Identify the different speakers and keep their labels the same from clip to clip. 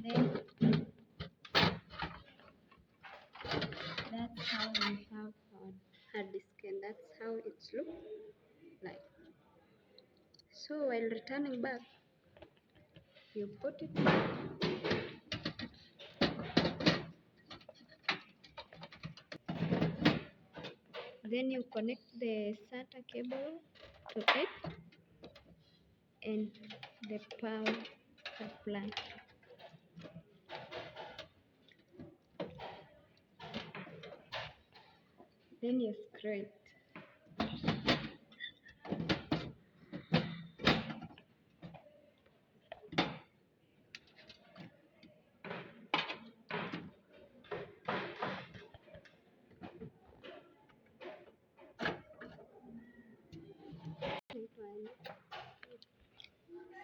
Speaker 1: Then that's how we have our hard disk, and that's how it looks like. So while returning back, you put it back, then you connect the SATA cable to it and the power supply. Then you screw it.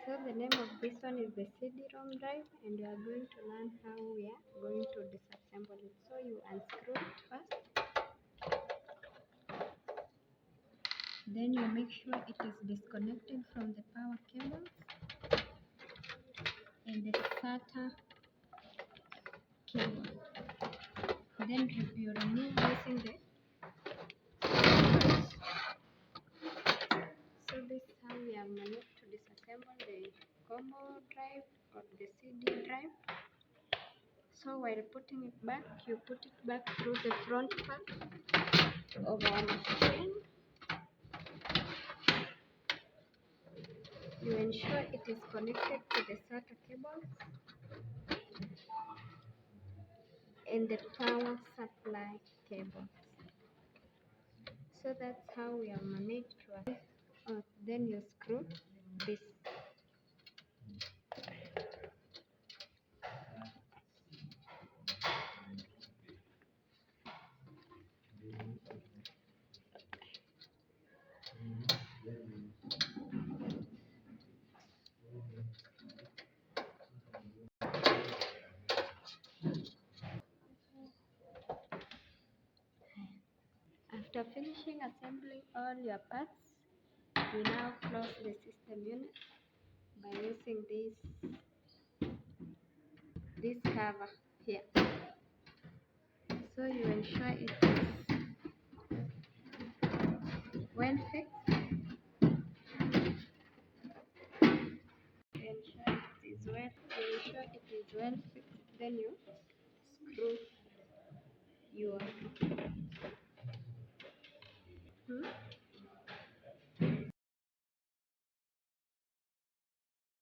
Speaker 1: So the name of this one is the CD-ROM drive, and we are going to learn how we are going to disassemble it. So you unscrew it first, then you make sure it is disconnected from the power cables and the SATA cable. Then you remove using the screws. So this is how we have managed to disassemble the combo drive or the CD drive. So while putting it back, you put it back through the front part of our machine. You ensure it is connected to the SATA cables and the power supply cables. So that's how we have managed to then you screw this. After finishing assembling all your parts, you now close the system unit by using this cover here. So you ensure it is well fixed. Ensure it is well fixed. Then you screw your